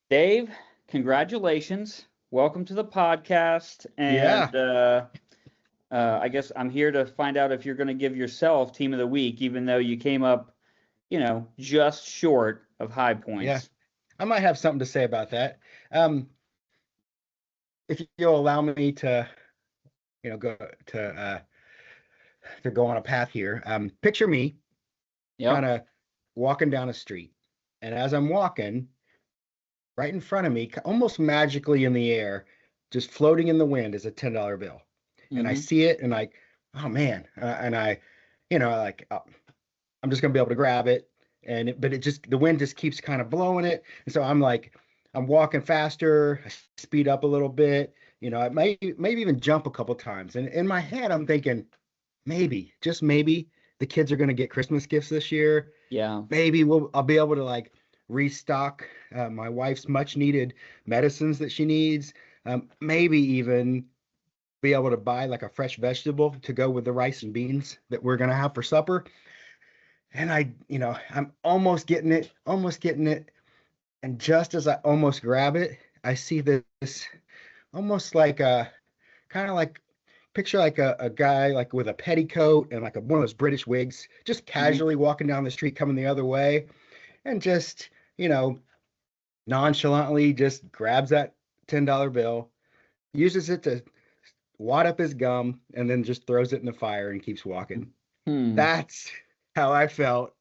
Dave, congratulations. Welcome to the podcast. Yeah, I guess I'm here to find out if you're going to give yourself team of the week, even though you came up, just short of high yeah. points. I might have something to say about that. Um, if you'll allow me to, go to go on a path here. Picture me kind Yep. of walking down a street, and as I'm walking, right in front of me, almost magically in the air, just floating in the wind, is a $10 bill, and I Hmm. see it, and oh man, and I'm just gonna be able to grab it, but it just the wind just keeps kind of blowing it, and so I'm walking faster, I speed up a little bit, I maybe even jump a couple times, and in my head I'm thinking maybe just maybe the kids are gonna get Christmas gifts this year. Yeah. Maybe I'll be able to like restock my wife's much needed medicines that she needs. Maybe even be able to buy like a fresh vegetable to go with the rice and beans that we're gonna have for supper. And I'm almost getting it. And just as I almost grab it, I see this almost like a kind of like picture like a guy like with a petticoat and like one of those British wigs, just Hmm. casually walking down the street coming the other way, and just, you know, nonchalantly just grabs that $10 bill, uses it to wad up his gum, and then just throws it in the fire and keeps walking. Hmm. That's how I felt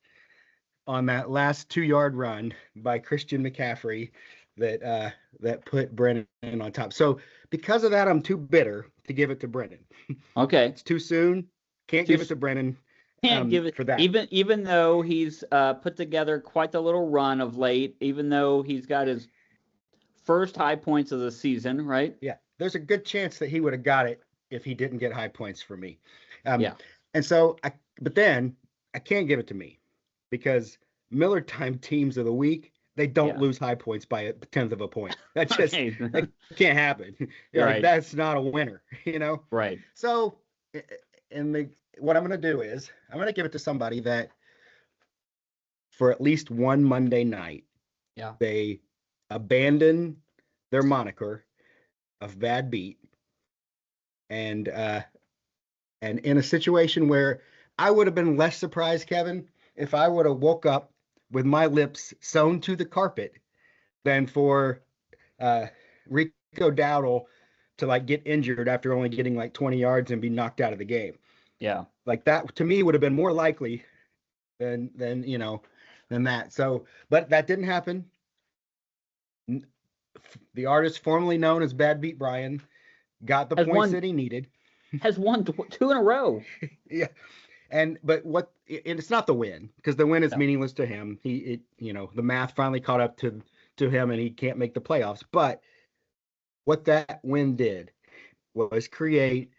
on that last 2 yard run by Christian McCaffrey that put Brennan on top. So because of that, I'm too bitter to give it to Brennan. Okay. It's too soon. Can't Too, give it to Brennan can't give it for that. even though he's put together quite the little run of late, even though he's got his first high points of the season, right? Yeah, there's a good chance that he would have got it if he didn't get high points for me. Um, Yeah. and so but then I can't give it to me because Miller Time teams of the week, they don't Yeah. lose high points by a tenth of a point. Okay. That can't happen. Like Right. that's not a winner, you know. Right. So, and what I'm going to do is I'm going to give it to somebody that for at least one Monday night Yeah. they abandon their moniker of bad beat and in a situation where I would have been less surprised, Kevin, if I would have woke up with my lips sewn to the carpet than for uh, Rico Dowdle to like get injured after only getting like 20 yards and be knocked out of the game. Yeah. Like that to me would have been more likely than that. So, but that didn't happen. The artist formerly known as Bad Beat Brian got the Has points won that he needed. has won two in a row. Yeah, but it's not the win because the win is No. meaningless to him. The math finally caught up to him and he can't make the playoffs. But what that win did was create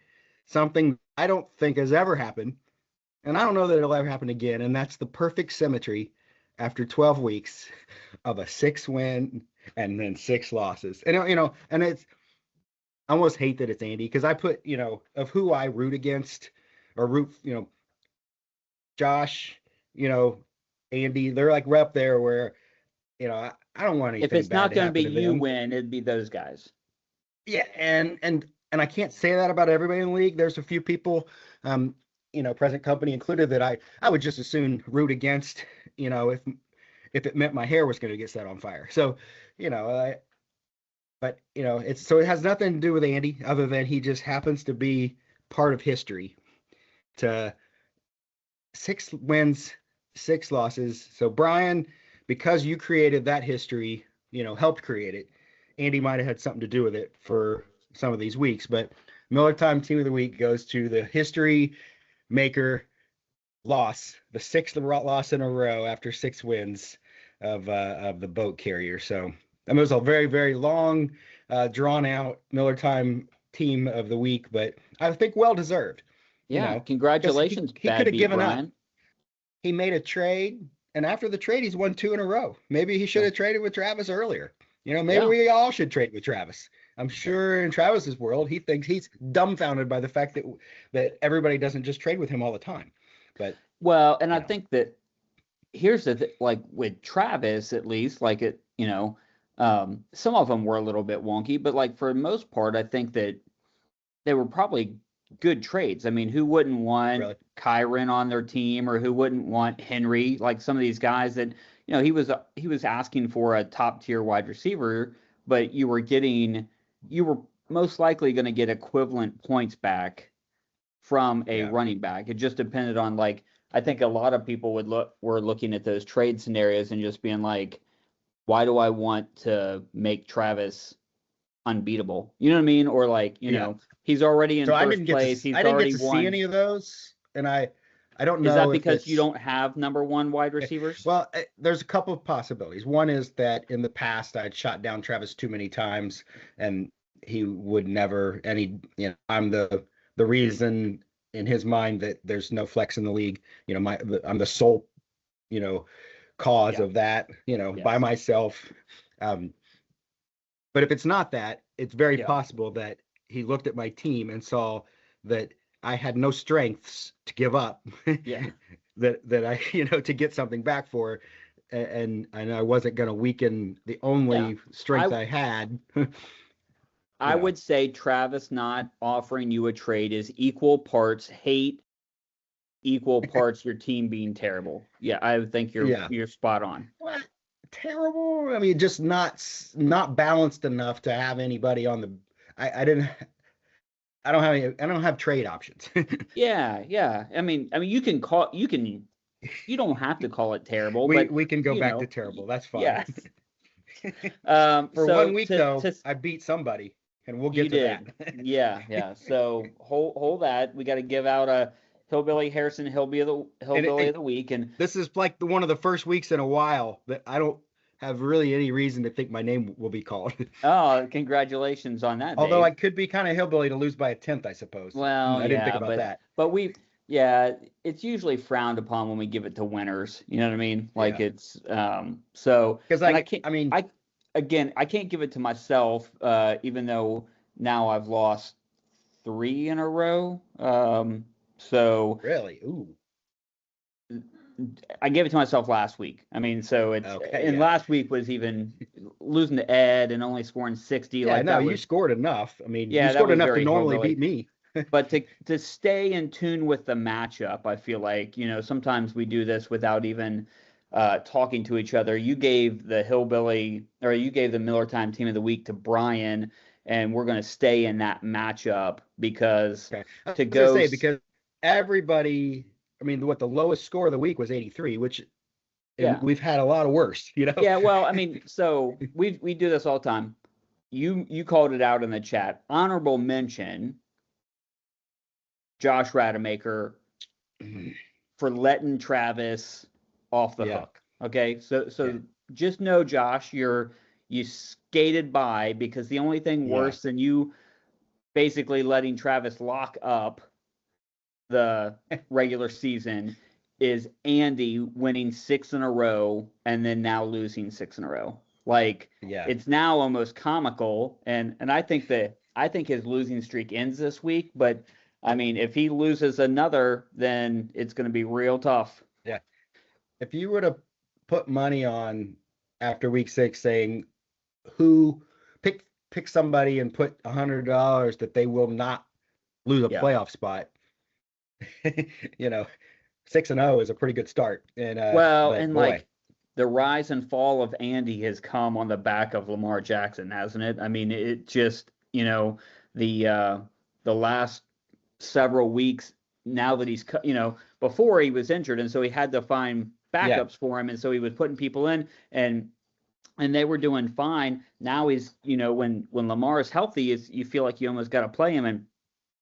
something I don't think has ever happened, and I don't know that it'll ever happen again. And that's the perfect symmetry after 12 weeks of a 6 win and then 6 losses. And it's I almost hate that it's Andy because I put of who I root against or root Josh, you know, Andy, they're like right up there where, I don't want If anything it's bad not to going to be happen to you them. win, it'd be those guys. Yeah, and I can't say that about everybody in the league. There's a few people, present company included, that I would just as soon root against, if it meant my hair was going to get set on fire. So, you know, I, but it has nothing to do with Andy other than he just happens to be part of history to 6 wins, 6 losses. So Brian, because you created that history, helped create it. Andy might have had something to do with it for some of these weeks, but Miller Time Team of the Week goes to the history maker loss, the sixth loss in a row after 6 wins of the boat carrier. So that was a very, very long, drawn out Miller Time Team of the Week, but I think well deserved. Yeah. Because Congratulations, he could Bad have Beat given up. Brian. He made a trade, and after the trade, he's won 2 in a row. Maybe he should Yeah. have traded with Travis earlier. Maybe Yeah. we all should trade with Travis. I'm sure in Travis's world, he thinks he's dumbfounded by the fact that everybody doesn't just trade with him all the time. But Well, and I you know, think that here's like with Travis, at least, like it, Some of them were a little bit wonky, but like for the most part, I think that they were probably good trades. I mean, who wouldn't want Really? Kyron on their team, or who wouldn't want Henry? Like some of these guys that he was asking for a top tier wide receiver, but you were most likely going to get equivalent points back from a Yeah. running back. It just depended on like I think a lot of people were looking at those trade scenarios and just being like, why do I want to make Travis unbeatable? You know what I mean? Or like, Yeah. he's already in So first place. He's I didn't get already to see won. any of those, and I don't Is that know if because you it's don't have number one wide receivers? well. There's a couple of possibilities. One is that in the past I'd shot down Travis too many times, and he would never. And I'm the reason in his mind that there's no flex in the league. I'm the sole cause Yeah. of that. By Yes. myself. Um, But if it's not that, it's very Yeah. possible that he looked at my team and saw that I had no strengths to give up, Yeah. that I, to get something back for, and I wasn't going to weaken the Yeah. only strength I I had. I would say Travis not offering you a trade is equal parts hate, equal parts your team being terrible. Yeah, I think Yeah. you're spot on. What? Terrible. I mean, just not balanced enough to have anybody on the. I didn't. I don't have any. I don't have trade options. Yeah, yeah. You don't have to call it terrible, we but we can go back to terrible. That's fine. yes. For So 1 week though, I beat somebody, and we'll you get to did. that. Yeah, yeah. So hold that. We got to give out a Hillbilly Harrison And Hillbilly of the week, and this is like one of the first weeks in a while that I don't have really any reason to think my name will be called. oh, congratulations on that, Although Dave. I could be kind of hillbilly to lose by a tenth, I suppose. Well, I didn't think yeah, about that. but yeah, it's usually frowned upon when we give it to winners. You know what I mean? Like Yeah. it's so Because and I can't I mean, I can't give it to myself, even though now I've lost 3 in a row. So really, ooh, I gave it to myself last week. I mean, so okay, and yeah, last week was even losing to Ed and only scoring 60. yeah. Like No, that you was, scored enough. I mean, you yeah, that scored was enough to very normally hillbilly. beat me. But to stay in tune with the matchup, I feel like, sometimes we do this without even talking to each other. You gave the Miller Time Team of the Week to Brian, and we're going to stay in that matchup because Okay, I was to gonna go, say because everybody. I mean, what the lowest score of the week was 83, which and yeah, we've had a lot of worse. yeah. Well, I mean, so we do this all the time. You called it out in the chat. Honorable mention, Josh Rademacher for letting Travis off the Yeah, hook. Okay, so yeah, just know, Josh, you skated by because the only thing yeah, worse than you basically letting Travis lock up the regular season is Andy winning 6 in a row and then now losing 6 in a row. Like yeah. it's now almost comical, and I think his losing streak ends this week, but I mean, if he loses another, then it's going to be real tough. Yeah. If you were to put money on after week 6 saying who pick somebody and put $100 that they will not lose a Yeah. playoff spot, you know, 6-0 is a pretty good start. And Well, but and boy, like the rise and fall of Andy has come on the back of Lamar Jackson, hasn't it? I mean, it just, the last several weeks now that before he was injured and so he had to find yeah, backups for him and so he was putting people in and they were doing fine. Now he's, when Lamar is healthy, is you feel like you almost got to play him and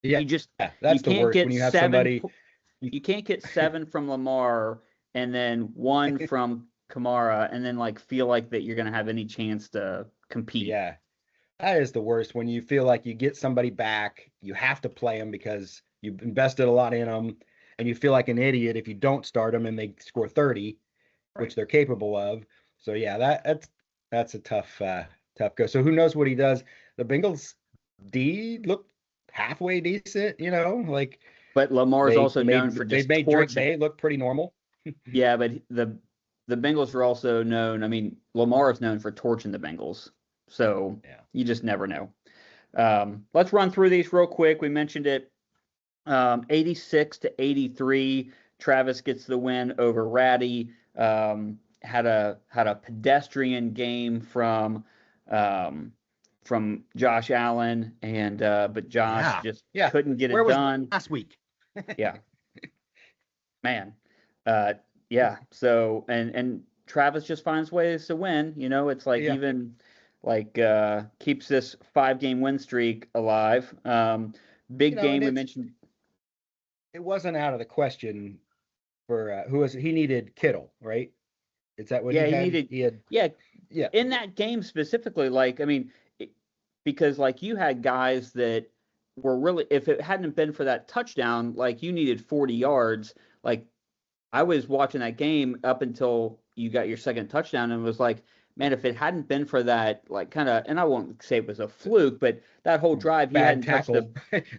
yeah, you just you that's the can't worst get when you have somebody. you can't get 7 from Lamar and then 1 from Kamara and then like feel like that you're going to have any chance to compete. Yeah, that is the worst when you feel like you get somebody back, you have to play them because you've invested a lot in them, and you feel like an idiot if you don't start them and they score 30, Right. which they're capable of. So yeah, that's a tough go. So who knows what he does? The Bengals D looked halfway decent, like But Lamar's also known for they just made Drake torching. May look pretty normal. Yeah, but the Bengals are also known. I mean, Lamar is known for torching the Bengals, so Yeah. you just never know. Let's run through these real quick. We mentioned it. 86-83. Travis gets the win over Ratty. Had a pedestrian game from Josh Allen, and but Josh just couldn't get it done last week. Yeah, man. Yeah. So and Travis just finds ways to win. It's like even like keeps this 5-game win streak alive. Big game we mentioned. It wasn't out of the question for who was it? He needed Kittle, right? Is that what he had? He had. Yeah. In that game specifically, like I mean, because like you had guys that were really, if it hadn't been for that touchdown, like you needed 40 yards. Like I was watching that game up until you got your second touchdown and was like, man, if it hadn't been for that, like kind of, and I won't say it was a fluke, but that whole drive, he hadn't touched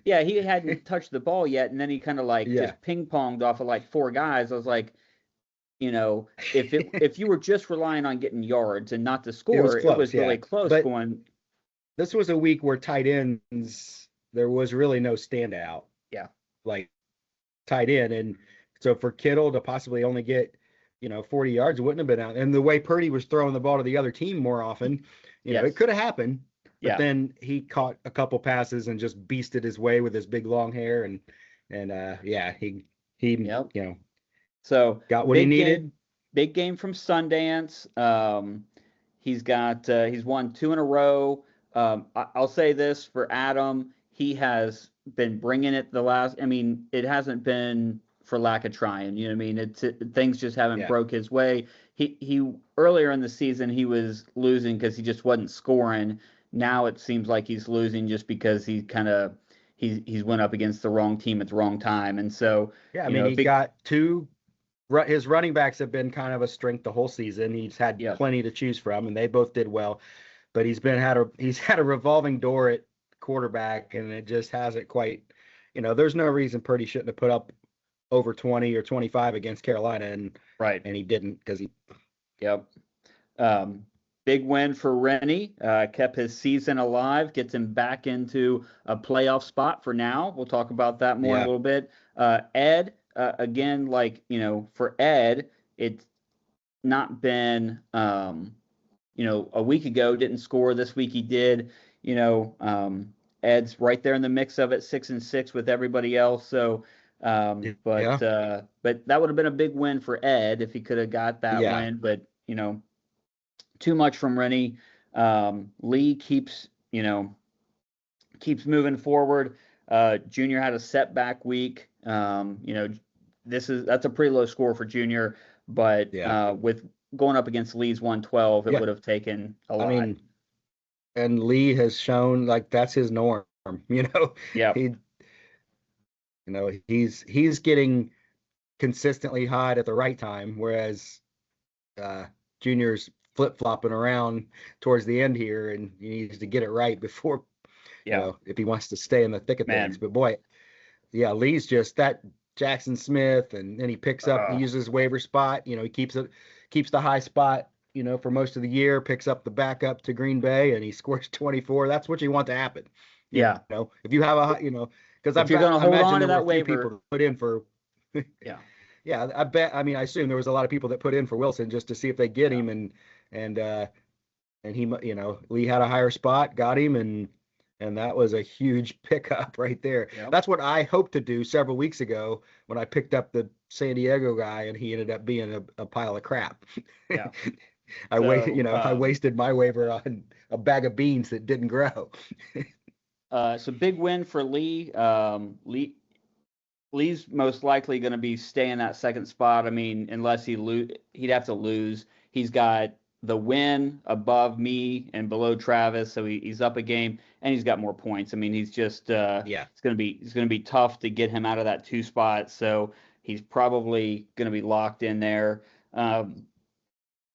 he hadn't touched the ball yet. And then he kind of like just ping ponged off of like 4 guys. I was like, if you were just relying on getting yards and not to score, it was really close but going. This was a week where tight ends, there was really no standout. Yeah. Like tight end. And so for Kittle to possibly only get, 40 yards, wouldn't have been out. And the way Purdy was throwing the ball to the other team more often, it could have happened. But then he caught a couple passes and just beasted his way with his big long hair. And he so got what he needed. Big game from Sundance. He's won 2 in a row. I'll say this for Adam, he has been bringing it it hasn't been for lack of trying, you know what I mean? Things just haven't broke his way. He earlier in the season, he was losing because he just wasn't scoring. Now it seems like he's losing just because he's went up against the wrong team at the wrong time. And so, he's got 2, his running backs have been kind of a strength the whole season. He's had plenty to choose from, and they both did well. But he's had a revolving door at quarterback, and it just hasn't quite. There's no reason Purdy shouldn't have put up over 20 or 25 against Carolina, and he didn't because he. Yep. Big win for Rennie. Kept his season alive, gets him back into a playoff spot for now. We'll talk about that more in a little bit. Ed, again, for Ed, it's not been. A week ago didn't score. This week he did. Ed's right there in the mix of it, 6-6 with everybody else. So, but that would have been a big win for Ed if he could have got that win. But too much from Rennie. Lee keeps moving forward. Junior had a setback week. That's a pretty low score for Junior, but with going up against Lee's 112, it would have taken a lot. I mean, and Lee has shown like that's his norm. Yeah. He's getting consistently hot at the right time, whereas Junior's flip flopping around towards the end here, and he needs to get it right before, if he wants to stay in the thick of things. But boy, Lee's just that Jackson Smith, and then he picks up, he uses waiver spot. He keeps the high spot, for most of the year, picks up the backup to Green Bay, and he scores 24. That's what you want to happen. If you have because if you're going to hold on to that waiver, people put in for. I bet. I mean, I assume there was a lot of people that put in for Wilson just to see if they get him, and he, Lee had a higher spot, got him, and that was a huge pickup right there. Yep. That's what I hoped to do several weeks ago when I picked up the San Diego guy, and he ended up being a pile of crap. Yeah. I wasted my waiver on a bag of beans that didn't grow. So big win for Lee. Lee's most likely going to be staying that second spot. I mean, unless he'd have to lose. He's got the win above me and below Travis, so he's up a game, and he's got more points. I mean, he's just it's going to be tough to get him out of that 2 spot. So he's probably going to be locked in there.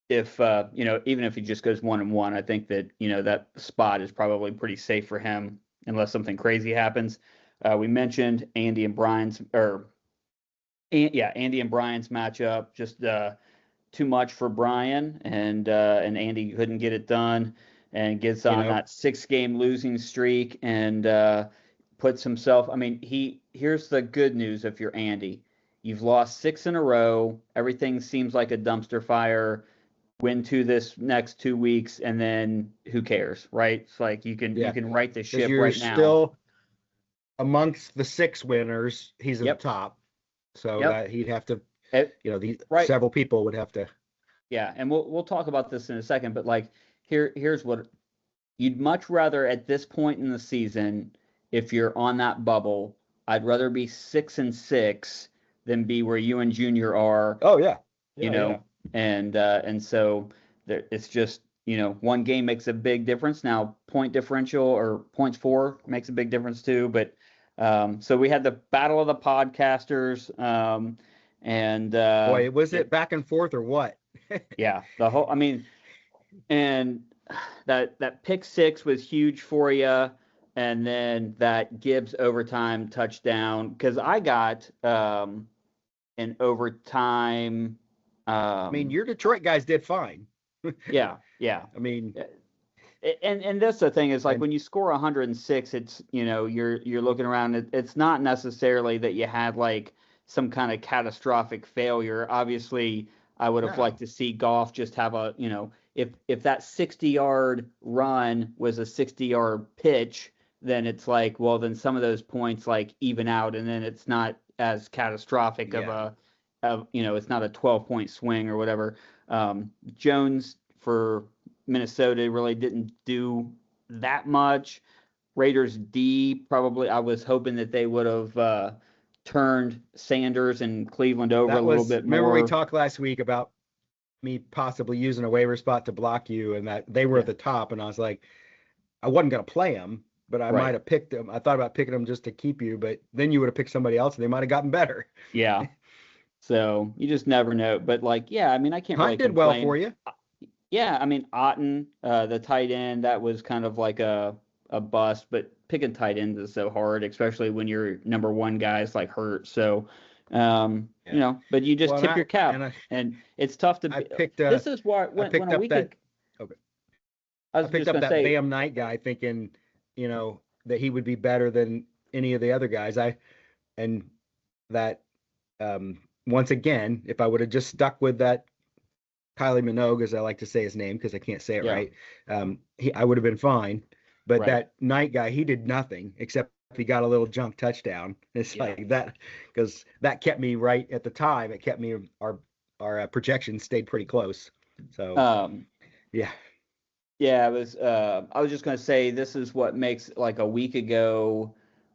If even if he just goes 1-1, I think that that spot is probably pretty safe for him unless something crazy happens. We mentioned Andy and Brian's matchup. Just too much for Brian, and Andy couldn't get it done, and gets You on know, that 6-game losing streak, and puts himself. I mean, here's the good news if you're Andy. You've lost 6 in a row. Everything seems like a dumpster fire. Win two this next 2 weeks, and then who cares, right? It's like you yeah, can right the because ship you're right now. still amongst the 6 winners. He's in the Yep. top, so Yep. that he'd have to, these Right. several people would have to. Yeah, and we'll talk about this in a second, but like here's what you'd much rather at this point in the season, if you're on that bubble, I'd rather be 6-6 than be where you and Junior are. Oh yeah, you know, and so it's just, one game makes a big difference. Now, point differential or points for makes a big difference too. But so we had the battle of the podcasters, and boy, was it back and forth or what? yeah, I mean, and that pick six was huge for you, and then that Gibbs overtime touchdown, because I got an overtime. I mean, your Detroit guys did fine. Yeah. I mean, and that's the thing is, like, and when you score 106, it's, you're looking around. It's not necessarily that you had like some kind of catastrophic failure. Obviously, I would have no, liked to see Goff just have a, if that 60-yard run was a 60-yard pitch, then it's like, well, then some of those points like even out, and then it's not as catastrophic of yeah, it's not a 12-point swing or whatever. Jones for Minnesota really didn't do that much. Raiders D, probably, I was hoping that they would have turned Sanders and Cleveland over a that little was. bit Remember we more. talked last week about me possibly using a waiver spot to block you, and that they were Yeah. at the top, and I was like, I wasn't gonna play them, but I Right. might have picked them. I thought about picking them just to keep you, but then you would have picked somebody else, and they might have gotten better. Yeah. So you just never know. But like, yeah, I mean, I can't really Hunt did well for complain. you. Yeah, I mean, Otten, the tight end, that was kind of like a bust, but picking tight ends is so hard, especially when your number one guy's like hurt. So, Yeah. but you just Well, tip your cap, and and it's tough to I be. picked This is why I when picked a up week that. ago, Okay. I I was picked just up gonna that say, Bam Knight guy, thinking, that he would be better than any of the other guys. And that once again, if I would have just stuck with that Kylie Minogue, as I like to say his name because I can't say it yeah, right, I would have been fine. But right, that Knight guy, he did nothing except he got a little junk touchdown. It's yeah, like that, because that kept me right at the time. It kept me our projections stayed pretty close. So um, yeah, yeah. I was just gonna say, this is what makes, like, a week ago,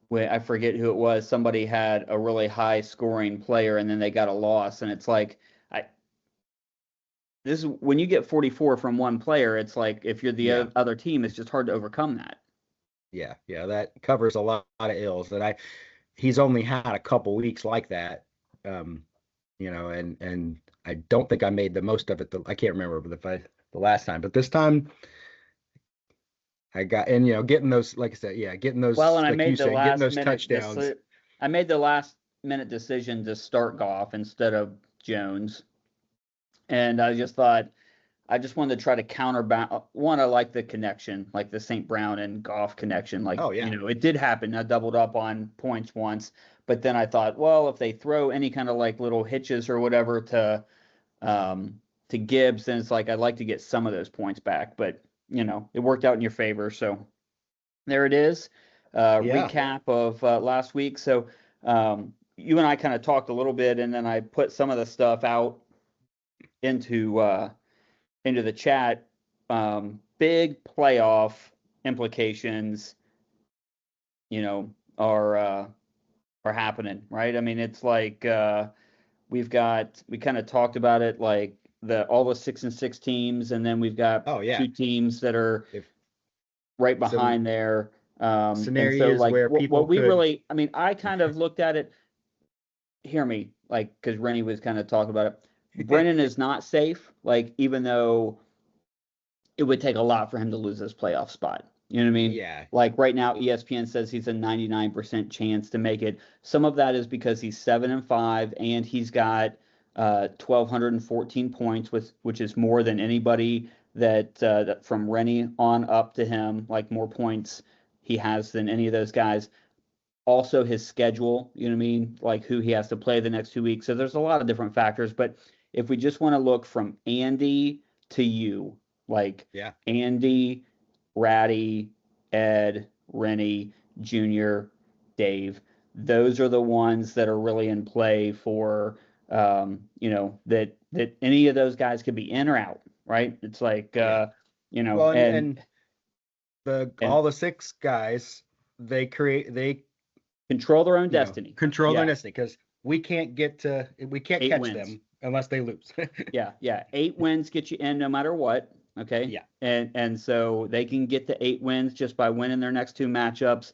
when I forget who it was, somebody had a really high scoring player and then they got a loss, and it's like, I this is when you get 44 from one player, it's like, if you're the yeah, other team, it's just hard to overcome that. yeah. That covers a lot of ills that he's only had a couple weeks like that. Um, and I don't think I made the most of it. I can't remember the last time, but this time I got, and getting those, like I said, yeah, getting those, Well, and like you said, getting those touchdowns. I made the last minute decision to start Goff instead of Jones, and I just thought, I just wanted to try to counterbalance. One, I like the connection, like the St. Brown and Goff connection. Like, Oh yeah, it did happen. I doubled up on points once, but then I thought, well, if they throw any kind of like little hitches or whatever to Gibbs, then it's like, I'd like to get some of those points back. But it worked out in your favor. So there it is. yeah. Recap of last week. So you and I kind of talked a little bit, and then I put some of the stuff out into the chat. Big playoff implications, are happening, right? I mean, it's like, we kind of talked about it, like all the 6-6 teams, and then we've got Oh yeah. two teams that are If right some behind there. And so, scenarios like, where people what we could, really, I mean, I kind of looked at it. Hear me, like, because Rennie was kind of talking about it. Brennan is not safe. Like, even though it would take a lot for him to lose this playoff spot. You know what I mean? yeah, Like, right now, ESPN says he's a 99% chance to make it. Some of that is because he's 7-5, and he's got 1,214 points, which is more than anybody that from Rennie on up to him, like more points he has than any of those guys. Also his schedule, you know what I mean? Like who he has to play the next 2 weeks. So there's a lot of different factors. But if we just want to look from Andy to you, like Andy, Ratty, Ed, Rennie, Junior, Dave, those are the ones that are really in play for that any of those guys could be in or out, right? It's like well, and all the 6 guys, they control their own destiny. Control their destiny, because we can't catch them unless they lose. yeah. 8 wins get you in no matter what. Okay. Yeah. And so they can get to 8 wins just by winning their next 2 matchups.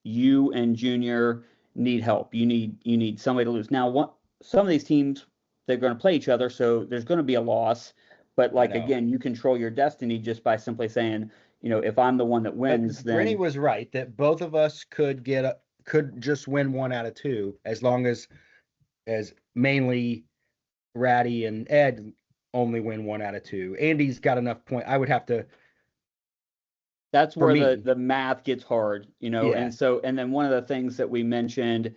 You and Junior need help. You need somebody to lose. Now, some of these teams, they're going to play each other, so there's going to be a loss. But again, you control your destiny just by simply saying, if I'm the one that wins, then Rennie was right that both of us could just win 1 out of 2, as long as mainly Ratty and Ed only win 1 out of 2. Andy's got enough point. I would have to. That's where the math gets hard, And then one of the things that we mentioned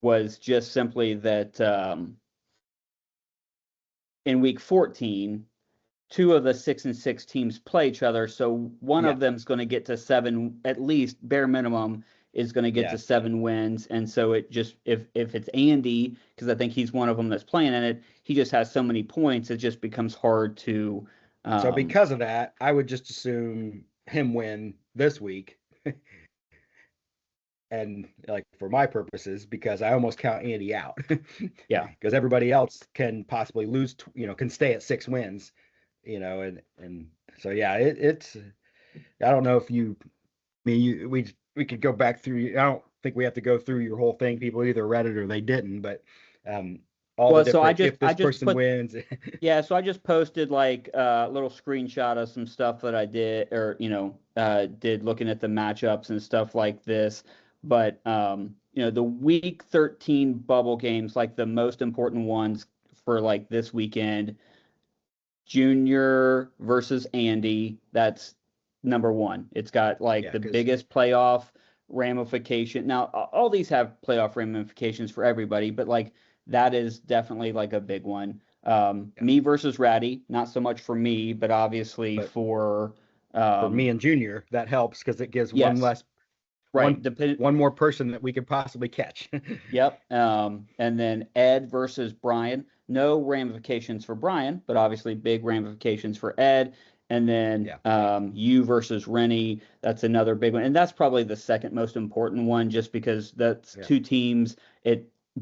was just simply that in week 14, 2 of the 6 and 6 teams play each other. So one of them is going to get to 7, at least bare minimum is going to get to 7 wins. And so it just, if it's Andy, because I think he's one of them that's playing in it, he just has so many points, it just becomes hard to. So because of that, I would just assume him win this week. And like for my purposes, because I almost count Andy out. Yeah. Because everybody else can possibly lose, can stay at 6 wins, and so, yeah, it's, I don't know if we could go back through. I don't think we have to go through your whole thing. People either read it or they didn't, but if this person wins. Yeah, so I just posted like a little screenshot of some stuff that I did, or did looking at the matchups and stuff like this. But the week 13 bubble games, like the most important ones for like this weekend, Junior versus Andy, that's number 1. It's got like the biggest playoff ramification. Now, all these have playoff ramifications for everybody, but like that is definitely like a big one. Me versus Ratty, not so much for me, but obviously for me and Junior, that helps because it gives one less. Right. One more person that we could possibly catch. Yep. And then Ed versus Brian. No ramifications for Brian, but obviously big ramifications for Ed. And then you versus Rennie. That's another big one. And that's probably the second most important one, just because that's 2 teams.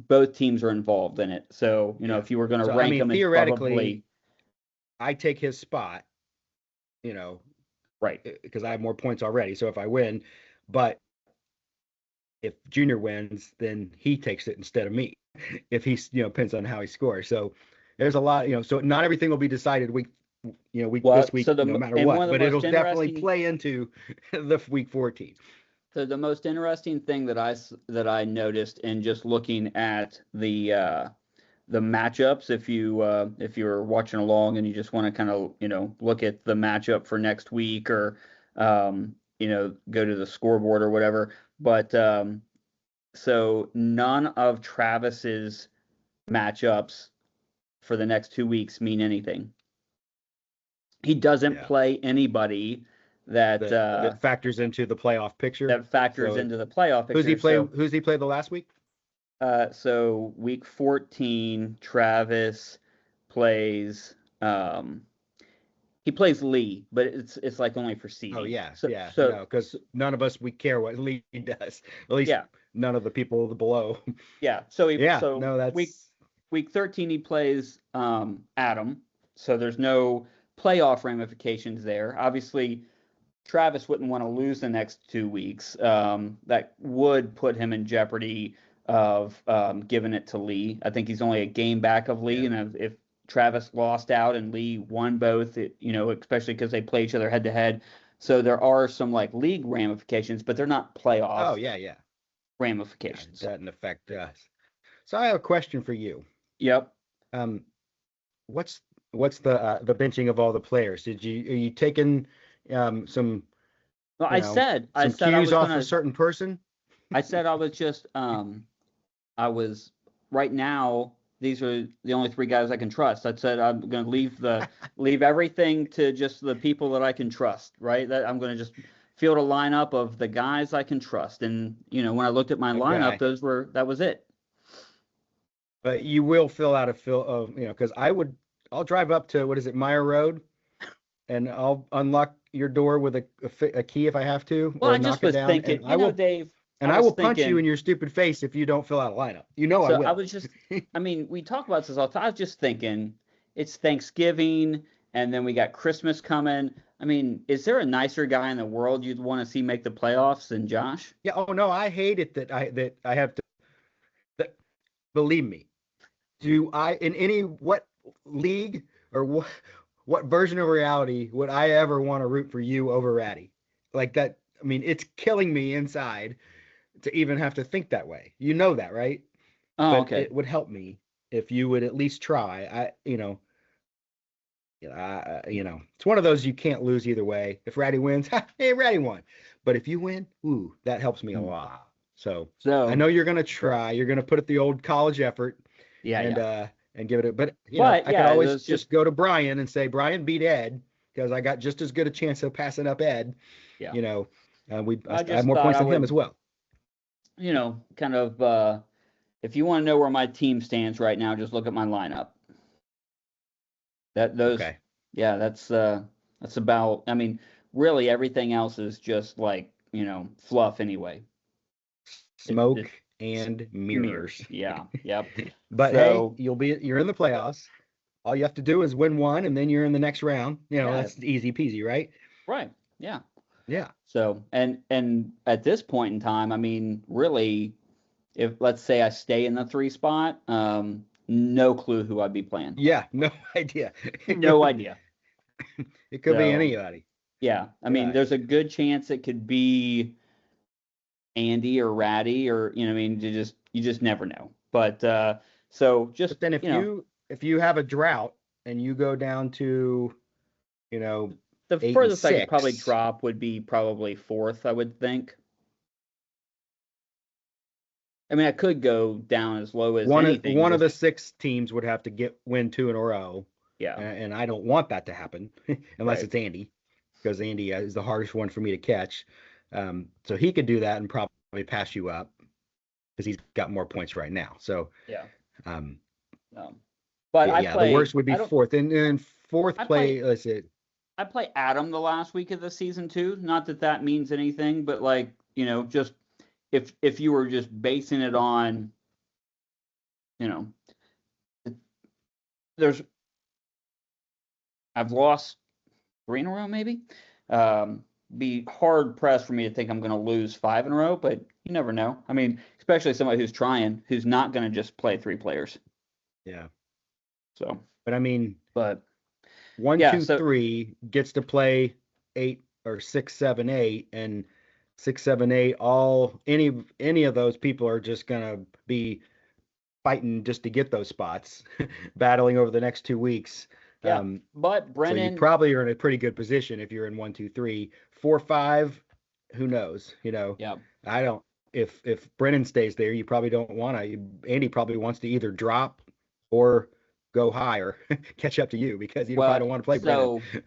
Both teams are involved in it. So, if you were going to rank them, theoretically, probably... I take his spot, right, because I have more points already. So if I win, but if Junior wins, then he takes it instead of me. If he's, depends on how he scores. So there's a lot, so not everything will be decided this week, no matter what. But it'll definitely play into the week 14. So the most interesting thing that I noticed in just looking at the matchups, if you're watching along and you just want to kind of look at the matchup for next week, or go to the scoreboard or whatever. But so none of Travis's matchups for the next 2 weeks mean anything. He doesn't play anybody that factors into the playoff picture. Into the playoff picture. Who's he play the last week? So week 14, Travis plays. He plays Lee, but it's like only for seeding. Oh yeah, because none of us, we care what Lee does. At least none of the people below. Yeah. So week 13 he plays Adam. So there's no playoff ramifications there. Obviously, Travis wouldn't want to lose the next 2 weeks. That would put him in jeopardy of giving it to Lee. I think he's only a game back of Lee, and if Travis lost out and Lee won both, especially because they play each other head to head. So there are some like league ramifications, but they're not playoff. Oh yeah. Ramifications. That doesn't affect us. So I have a question for you. Yep. Um, what's the benching of all the players? Are you taking some Well, you know I some said I cues was off a gonna. certain person? I said I was just. I was right now. These are the only three guys I can trust. I said I'm gonna leave everything to just the people that I can trust. Right. That I'm gonna just field a lineup of the guys I can trust. And when I looked at my lineup, Okay, that was it. but you will fill out a fill of because I'll drive up to what is it Meyer Road and I'll unlock your door with a key if I have to Well, or I just knock it was down thinking, Dave. I and I was will punch you thinking. in your stupid face if you don't fill out a lineup. I So I will. was just, I mean, we talk about this all the time. I was just thinking, it's Thanksgiving, and then we got Christmas coming. I mean, is there a nicer guy in the world you'd want to see make the playoffs than Josh? Yeah. Oh no, I hate it that I have to. That, believe me, do I in any what league or what version of reality would I ever want to root for you over Ratty? Like that. I mean, it's killing me inside to even have to think that way. You know that, right? Oh, But okay. it would help me if you would at least try. It's one of those you can't lose either way. If Ratty wins, hey, Ratty won. But if you win, ooh, that helps me a Mm. lot. So I So, know you're gonna right. try. You're gonna put it the old college effort Yeah, and yeah. give it but But I could yeah, it always was just, just go to Brian and say, Brian, beat Ed, because I got just as good a chance of passing up Ed. yeah. You know, I I have just more thought points I than him as would, well. kind of, if you want to know where my team stands right now, just look at my lineup. That those, Okay. yeah, that's about. I mean, really, everything else is just like fluff anyway. It Smoke and mirrors. mirrors. Yeah. Yep. But hey, So you're in the playoffs. All you have to do is win one, and then you're in the next round. yeah, That's easy peasy, right? right. Yeah. Yeah. So and at this point in time, I mean, really, if let's say I stay in the three spot, no clue who I'd be playing. Yeah. No idea. No idea. It could be So anybody. yeah, I mean, Yeah. there's a good chance it could be Andy or Ratty or I mean, you just never know. But so just But then if you have a drought and you go down to, you know, the 8 and furthest I could probably 6, drop would be probably fourth, I would think. I mean, I could go down as low as anything. one of Just the 6 teams would have to win 2 in a row, yeah, and I don't want that to happen unless right. it's Andy, because Andy is the hardest one for me to catch. So he could do that and probably pass you up because he's got more points right now. So, Yeah. um, But yeah, the worst would be I don't. fourth, and then fourth I play. play. Let's see. I play Adam the last week of the season too. Not that that means anything, but like just if you were just basing it on, you know, there's I've lost 3 in a row maybe. Be hard pressed for me to think I'm going to lose 5 in a row, but you never know. I mean, especially somebody who's trying, who's not going to just play 3 players. Yeah, So, but I mean, but one, yeah, two, so three gets to play 8 or 6, 7, 8, and 6, 7, 8. All any of those people are just gonna be fighting just to get those spots, battling over the next 2 weeks. yeah, but So you Brennan, probably are in a pretty good position if you're in 1, 2, 3, 4, 5. Who knows? yeah, I don't. If Brennan stays there, you probably don't want to. Andy probably wants to either drop or go higher, catch up to you because you probably well, don't want to play Brennan. so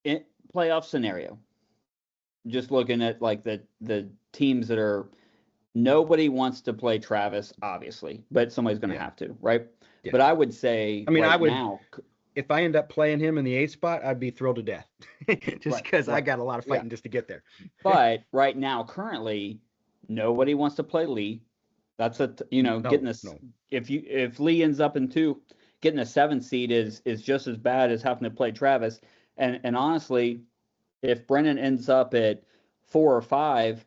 in playoff scenario, just looking at like the teams that are nobody wants to play Travis, obviously, but somebody's going to Yeah, have to, right? yeah. But I would say I mean, I right would now, if I end up playing him in the 8th spot, I'd be thrilled to death, just right, because I right, got a lot of yeah. fighting just to get there. But right now, currently, nobody wants to play Lee. That's getting this. No. If Lee ends up in 2, getting a 7 seed is just as bad as having to play Travis. And honestly, if Brennan ends up at 4 or 5,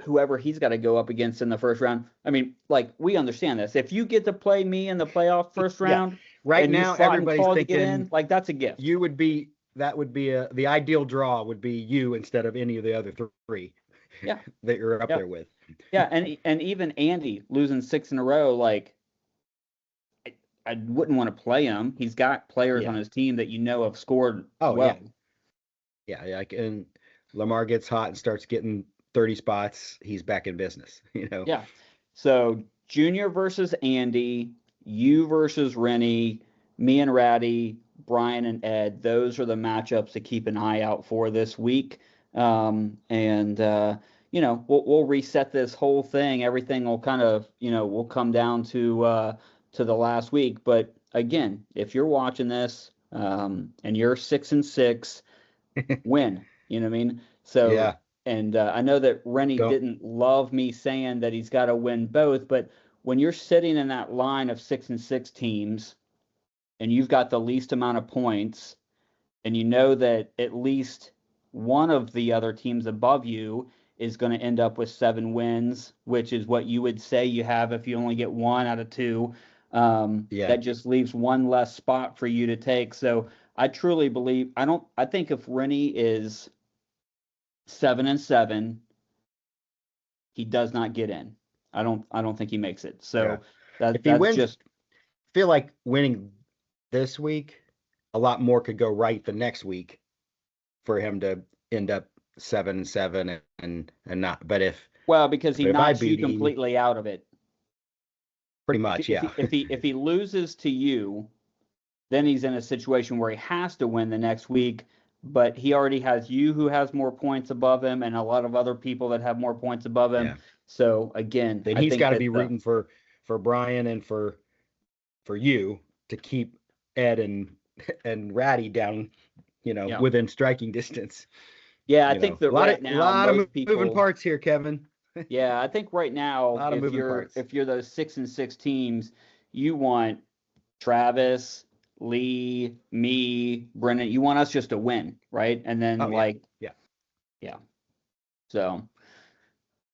whoever he's got to go up against in the first round. I mean, like we understand this. If you get to play me in the playoff first Yeah. round, Right and you now, fought and everybody's clawed to get in, thinking like that's a gift. that would be the ideal draw would be you instead of any of the other 3 Yeah. that you're up Yep. there with. Yeah, and even Andy losing 6 in a row, like I wouldn't want to play him. He's got players on Yeah. his team that have scored Oh well. yeah. Like, and Lamar gets hot and starts getting 30 spots, he's back in business. Yeah. So Junior versus Andy, you versus Rennie, me and Ratty, Brian and Ed. Those are the matchups to keep an eye out for this week. And we'll reset this whole thing. Everything will kind of will come down to the last week. But again, if you're watching this and you're 6-6, win. You know what I mean? So, Yeah. and I know that Rennie Don't. didn't love me saying that he's got to win both, but when you're sitting in that line of 6-6 teams and you've got the least amount of points, and you know that at least one of the other teams above you is going to end up with 7 wins, which is what you would say you have if you only get 1 out of 2. Yeah. That just leaves one less spot for you to take. So I truly believe I think if Rennie is 7-7, he does not get in. I don't think he makes it. Yeah. So If he that's wins, just feel like winning this week, a lot more could go right the next week for him to end up 7-7 and not. But well because he if I knocks you beat him, completely out of it. pretty If much, he, if yeah. he, if he if he loses to you, then he's in a situation where he has to win the next week, but he already has you who has more points above him and a lot of other people that have more points above him. Yeah. So again, Then I he's think got to that be rooting for Brian and for you to keep Ed and Ratty down, yeah. within striking distance. Yeah, I think that A lot right of now most moving people parts here, Kevin. yeah, I think right A now lot of moving parts. if you're those 6-6 teams, you want Travis, Lee, me, Brennan, you want us just to win, right? And then Oh yeah, like yeah. yeah. So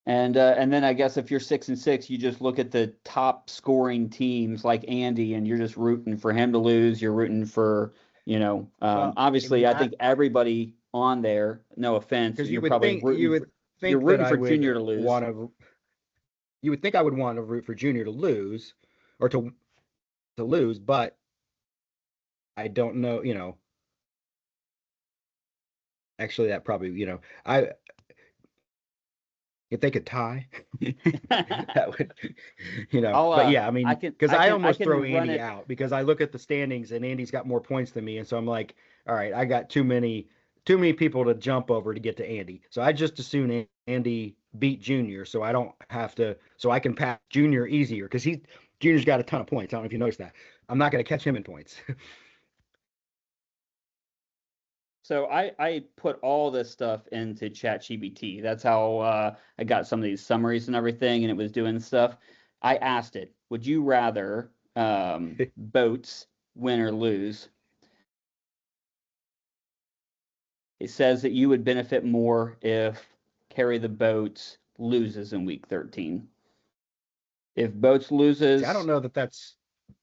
and then I guess if you're 6-6, you just look at the top scoring teams like Andy, and you're just rooting for him to lose. You're rooting for, Well, obviously, I think everybody on there, no offense, because you're probably you would you're think that rooting I for would Junior to lose. want to. You would think I would want to root for Junior to lose, or to lose, but I don't know. Actually, that probably I if they could tie, that would But yeah, I mean, because I I almost throw can run Andy it. out because I look at the standings and Andy's got more points than me, and so I'm like, all right, I got too many people to jump over to get to Andy. So I just assume Andy beat Junior, so I don't have to, so I can pass Junior easier because Junior's got a ton of points. I don't know if you noticed that. I'm not going to catch him in points. So I put all this stuff into ChatGPT. That's how I got some of these summaries and everything, and it was doing stuff. I asked it, would you rather boats win or lose? It says that you would benefit more if Carry the Boats loses in week 13. If Boats See, I don't loses, know that that's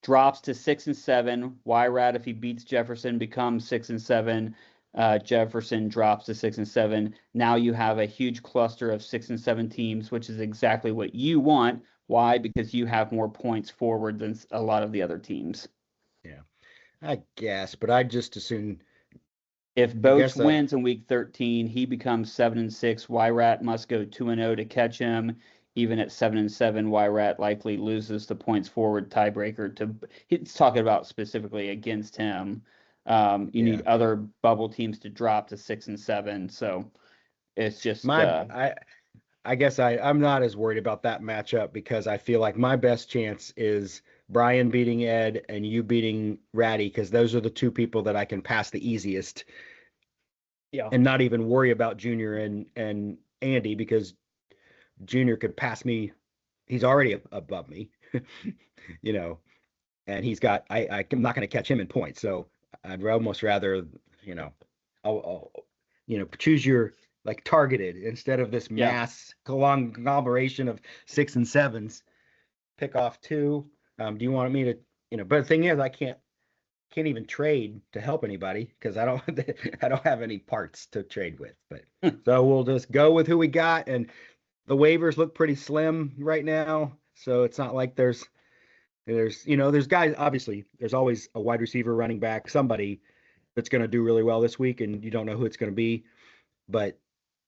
drops to 6-7. Wyrad, if he beats Jefferson, becomes 6-7. Jefferson drops to 6-7. Now you have a huge cluster of 6-7 teams, which is exactly what you want. Why? Because you have more points forward than a lot of the other teams. yeah, I guess, but I just assume. If I Boats guess wins in week 13, he becomes 7-6. Wyrat must go 2-0 to catch him. Even at 7-7, Wyrat likely loses the points forward tiebreaker to. He's talking about specifically against him. You yeah. need other bubble teams to drop to 6-7. So it's just My I guess I'm not as worried about that matchup because I feel like my best chance is Brian beating Ed and you beating Ratty because those are the two people that I can pass the easiest yeah. and not even worry about Junior and Andy because Junior could pass me. He's already above me, you know, and I'm not going to catch him in points. So I'd almost rather, you know, choose your like targeted instead of this Yeah. mass conglomeration of 6 and 7s. Pick off two. Do you want me to, but the thing is, I can't even trade to help anybody because I don't I don't have any parts to trade with. But so we'll just go with who we got, and the waivers look pretty slim right now, so it's not like there's guys. Obviously, there's always a wide receiver, running back, somebody that's going to do really well this week, and you don't know who it's going to be. But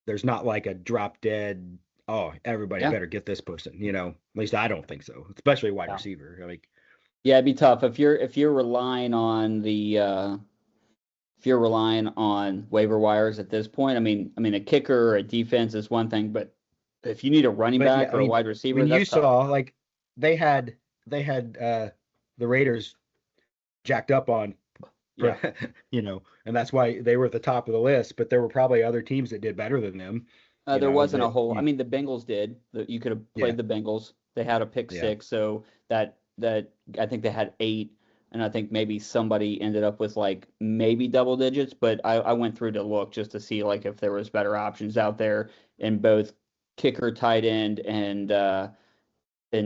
there's not like a drop dead. Oh, everybody Yeah, better get this person. At least I don't think so. Especially a wide yeah, receiver. Like, yeah. It'd be tough if you're relying on the if you're relying on waiver wires at this point. I mean, a kicker or a defense is one thing, but if you need a running but yeah, back or a wide receiver, you that's tough. saw like they had the Raiders jacked up on, Yeah. and that's why they were at the top of the list. But there were probably other teams that did better than them. There wasn't a That whole. I mean, the Bengals did. You could have yeah, played the Bengals. They had a pick yeah, six, so that I think they had 8, and I think maybe somebody ended up with like maybe double digits. But I went through to look just to see like if there was better options out there in both kicker, tight end, and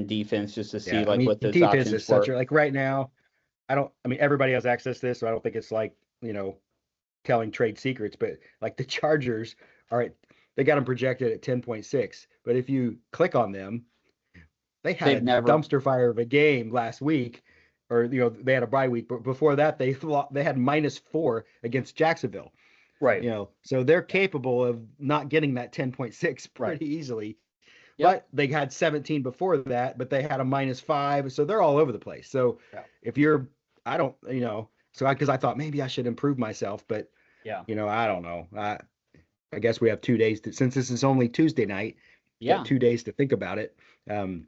defense, just to see yeah. I like mean, what those defense options is such were. a like right now. I mean, everybody has access to this, so I don't think it's like, telling trade secrets, but like the Chargers, all right, they got them projected at 10.6. But if you click on them, they had They've a never dumpster fire of a game last week, or, they had a bye week, but before that, they had -4 against Jacksonville, right, so they're capable of not getting that 10.6 right. pretty easily. Yep. But they had 17 before that, but they had a -5, so they're all over the place. So Yeah. if you're, I don't, so because I thought maybe I should improve myself, but Yeah. I don't know. I guess we have 2 days since this is only Tuesday night, got Yeah. 2 days to think about it. Um,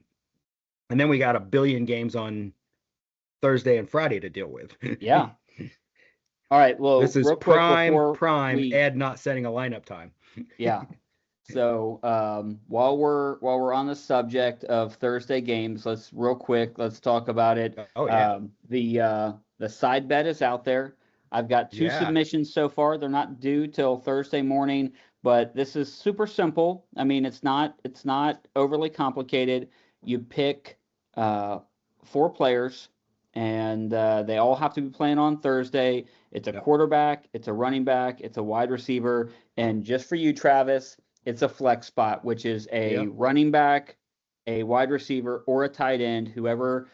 and then we got a billion games on Thursday and Friday to deal with. Yeah. All right. Well, This is real quick before prime we Ed not setting a lineup time. yeah. So while we're on the subject of Thursday games, let's talk about it. Oh yeah, The side bet is out there. I've got 2 yeah, submissions so far. They're not due till Thursday morning, but this is super simple. I mean, it's not overly complicated. You pick 4 players, and they all have to be playing on Thursday. It's a yep, quarterback, it's a running back, it's a wide receiver, and just for you, Travis, it's a flex spot, which is a yep. running back, a wide receiver, or a tight end, whoever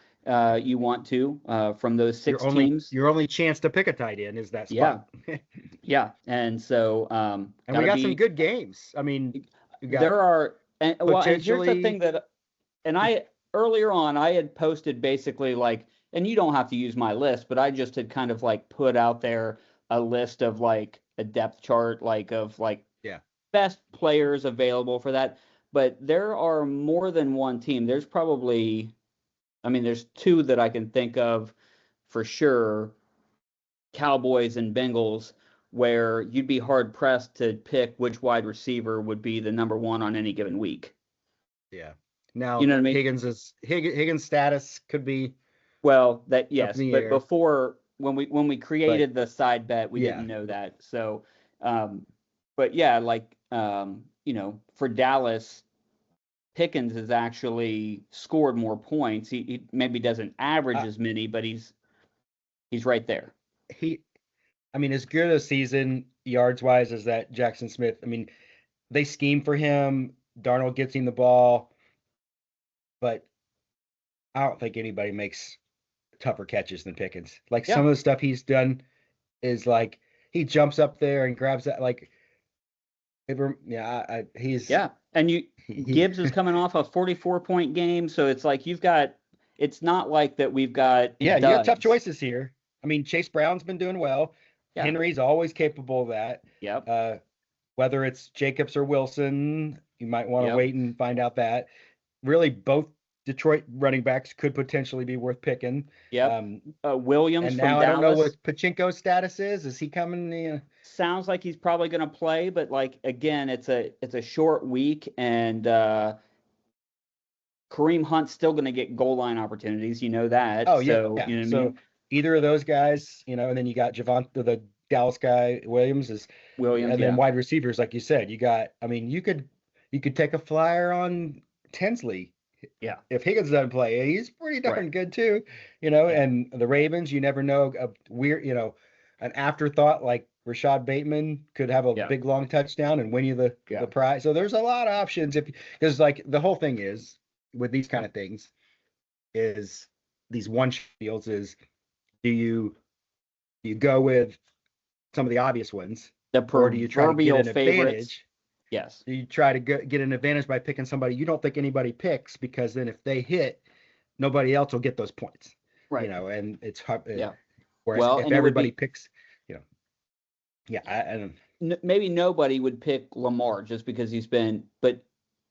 you want to from those Your 6 only teams. your only chance to pick a tight end is that Yeah, spot. yeah. And so And we gotta got some be good games. I mean, you got there are and here's the thing potentially, that and I earlier on I had posted basically like, and you don't have to use my list, but I just had kind of like put out there a list of like a depth chart like of like yeah, best players available for that. But there are more than one team. There's probably, I mean, there's 2 that I can think of for sure, Cowboys and Bengals, where you'd be hard pressed to pick which wide receiver would be the number 1 on any given week. yeah. You Now know what I mean? Higgins status could be Well, that up in yes, the but air, before when we but created the side bet, we yeah, didn't know that. So, but yeah, like for Dallas, Pickens has actually scored more points. He maybe doesn't average uh, as many, but he's right there. he. I mean, as good a season yards wise as that Jackson Smith. I mean, they scheme for him. Darnold gets him the ball, but I don't think anybody makes tougher catches than Pickens. Like Yeah, some of the stuff he's done is like he jumps up there and grabs that like yeah, he's yeah. And he Gibbs is coming off a 44-point game, so it's like you've got. It's not like that we've got yeah, you got tough duds. choices here. I mean, Chase Brown's been doing well. Yeah. Henry's always capable of that. Yep. Uh, whether it's Jacobs or Wilson, you might want to Yep. wait and find out that. Really, both Detroit running backs could potentially be worth picking. Yep. Um, Williams and from now I don't know Dallas. what Pachinko's status is. Is he coming? Sounds like he's probably going to play, but like again, it's a short week, and Kareem Hunt's still going to get goal line opportunities. You know that, Oh yeah, so yeah. you know what I So mean. either of those guys, and then you got Javante, the Dallas guy, Williams is, Williams, and then yeah, wide receivers, like you said, you got. I mean, you could take a flyer on Tinsley yeah, if Higgins doesn't play. He's pretty right, darn good too, yeah, And the Ravens, you never know, a weird, an afterthought like Rashad Bateman could have a Yeah. big long touchdown and win you the Yeah. prize. So there's a lot of options because like the whole thing is with these kind of things is these one deals is do you go with some of the obvious ones The or do you try to get proverbial an favorites. advantage? Yes. Do you try to get an advantage by picking somebody you don't think anybody picks because then if they hit, nobody else will get those points. Right. You know, and it's hard. Yeah. Whereas Well, if and it would everybody be, picks, you know, yeah, I don't. maybe nobody would pick Lamar just because he's been, but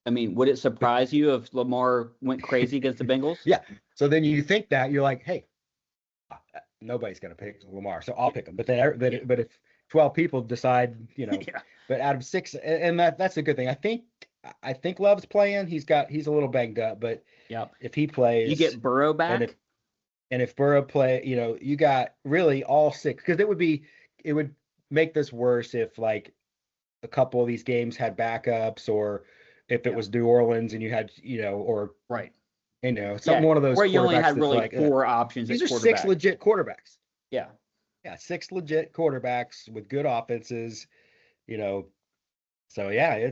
I mean, would it surprise you if Lamar went crazy against the Bengals? Yeah. So then you think that you're like, hey, nobody's going to pick Lamar, so I'll pick him. But then, but if 12 people decide, you know, Yeah. but out of 6, and that's a good thing. I think Love's playing. He's a little banged up, but Yeah. if he plays, You get Burrow back. And if Burrow play, you know, you got really all 6 because it would make this worse if like a couple of these games had backups or if it was New Orleans and you had, you know, or Right. you know, one of those where you only quarterbacks had that's really like, 4 options. these at are 6 quarterback. legit quarterbacks. Yeah. Yeah, 6 legit quarterbacks with good offenses, you know. So yeah,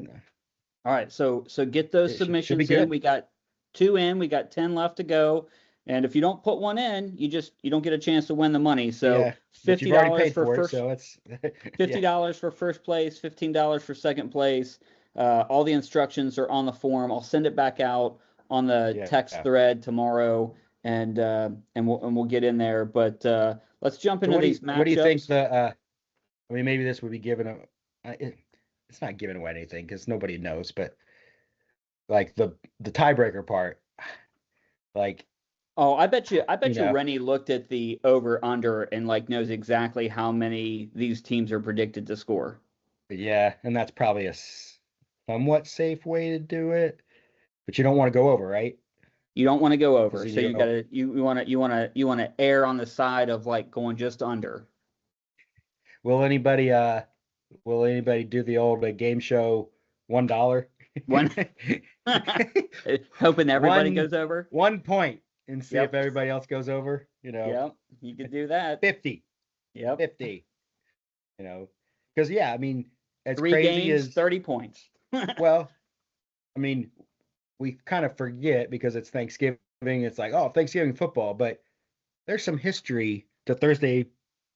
All right. So get those It should be submissions good. in. We got 2 in. We got 10 left to go. And if you don't put one in, you don't get a chance to win the money. So yeah, but you've already $50 paid for for first. it, so it's $50 for first place, $15 for second place. All the instructions are on the form. I'll send it back out on the text thread tomorrow, and we'll get in there. But let's jump into these matchups. What do you think I mean, maybe this would be given it's not giving away anything because nobody knows, but like the tiebreaker part, like. Oh, I bet you Rennie looked at the over under and like knows exactly how many these teams are predicted to score. Yeah, and that's probably a somewhat safe way to do it, but you don't want to go over, right? You don't want to go over, so you want to err on the side of like going just under. Will anybody do the old game show $1? One, hoping everybody goes over 1 point and see if everybody else goes over. You know. Yep, you could do that. 50. Yep. 50. You know, because I mean, as 3 crazy games, as 30 points. Well, I mean, we kind of forget because it's Thanksgiving. It's like, oh, Thanksgiving football, but there's some history to Thursday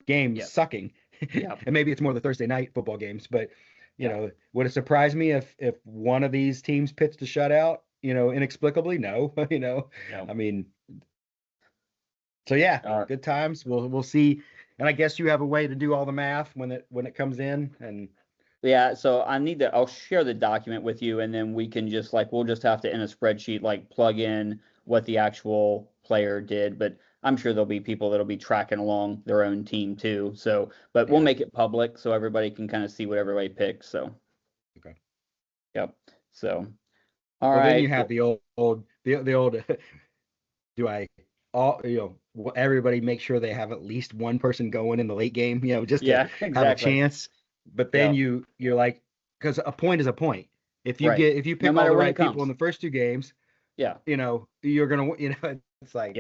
games sucking. Yep. And maybe it's more the Thursday night football games, but you know, would it surprise me if one of these teams pitched a shutout, you know, inexplicably? No, you know. I mean, so yeah, good times. We'll see. And I guess you have a way to do all the math when it comes in. And yeah, so I'll share the document with you, and then we can just we'll just have to in a spreadsheet plug in what the actual player did. But I'm sure there'll be people that'll be tracking along their own team too. So, but we'll make it public so everybody can kind of see what everybody picks. So, okay. Yep. So, all right. Then you have the old. Do I everybody make sure they have at least one person going in the late game, you know, just to have a chance. But then you're like, because a point is a point. If you pick all the right people in the first 2 games, you know, you're gonna, you know, it's like,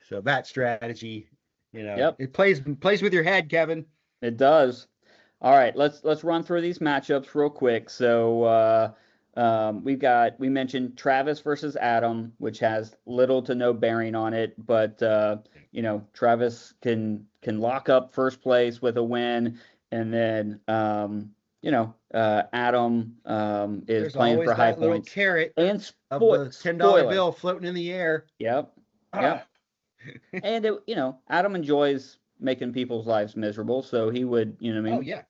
so that strategy, you know, it plays with your head, Kevin. It does. All right, let's run through these matchups real quick. So we mentioned Travis versus Adam, which has little to no bearing on it, but you know, Travis can lock up first place with a win, and then you know, Adam is playing for high points. Carrot and of the $10 bill floating in the air. Yep. And you know, Adam enjoys making people's lives miserable, so he would, you know what I mean? Oh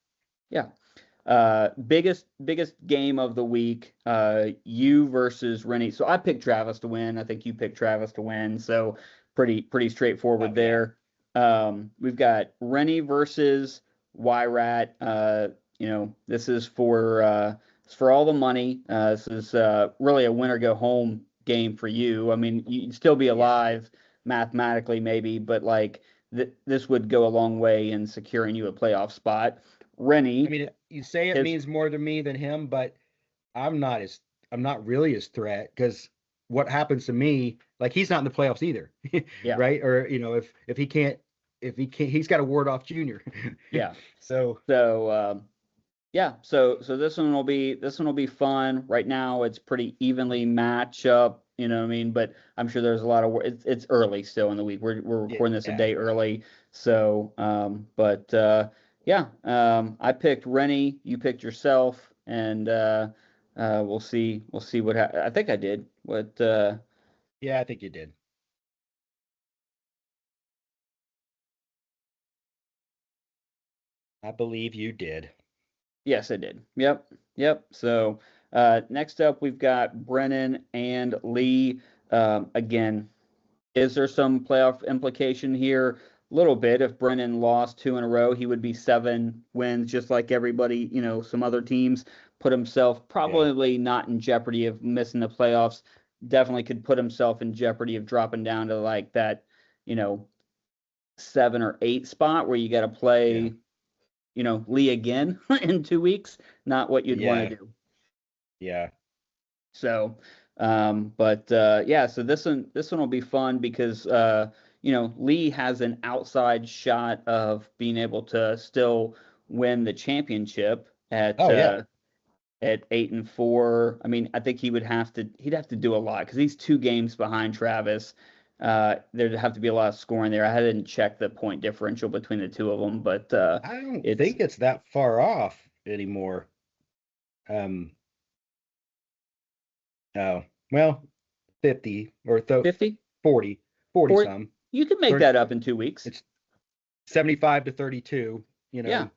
yeah. Biggest game of the week, you versus Rennie. So I picked Travis to win. I think you picked Travis to win. So pretty straightforward there. We've got Rennie versus Wyrat. You know, this is for all the money. This is really a win or go home game for you. I mean, you'd still be alive mathematically maybe, but this would go a long way in securing you a playoff spot. Rennie. I mean, you say it means more to me than him, but I'm not really his threat because what happens to me, he's not in the playoffs either, right? Or you know, if he can't, if he can't, he's got to ward off Junior. Yeah. So yeah, so this one will be fun. Right now, it's pretty evenly match up. You know what I mean? But I'm sure there's a lot of work. It's early still in the week. We're recording this a yeah. day early. So, yeah, I picked Rennie. You picked yourself, and we'll see what I think I did. What? Yeah, I think you did. I believe you did. Yes, I did. Yep. So next up, we've got Brennan and Lee. Again, is there some playoff implication here? A little bit. If Brennan lost 2 in a row, he would be 7 wins, just like everybody. Some other teams put himself probably not in jeopardy of missing the playoffs. Definitely could put himself in jeopardy of dropping down to like that, 7 or 8 spot where you got to play Lee again in 2 weeks, not what you'd want to do. Yeah. So, yeah, so this one will be fun because, Lee has an outside shot of being able to still win the championship at 8-4. I mean, I think he'd have to do a lot because he's 2 games behind Travis. There'd have to be a lot of scoring there. I hadn't checked the point differential between the two of them, but I don't think it's that far off anymore. Oh, well, 50 or 50, 40 some. You can make that up in 2 weeks. It's 75 to 32, Yeah.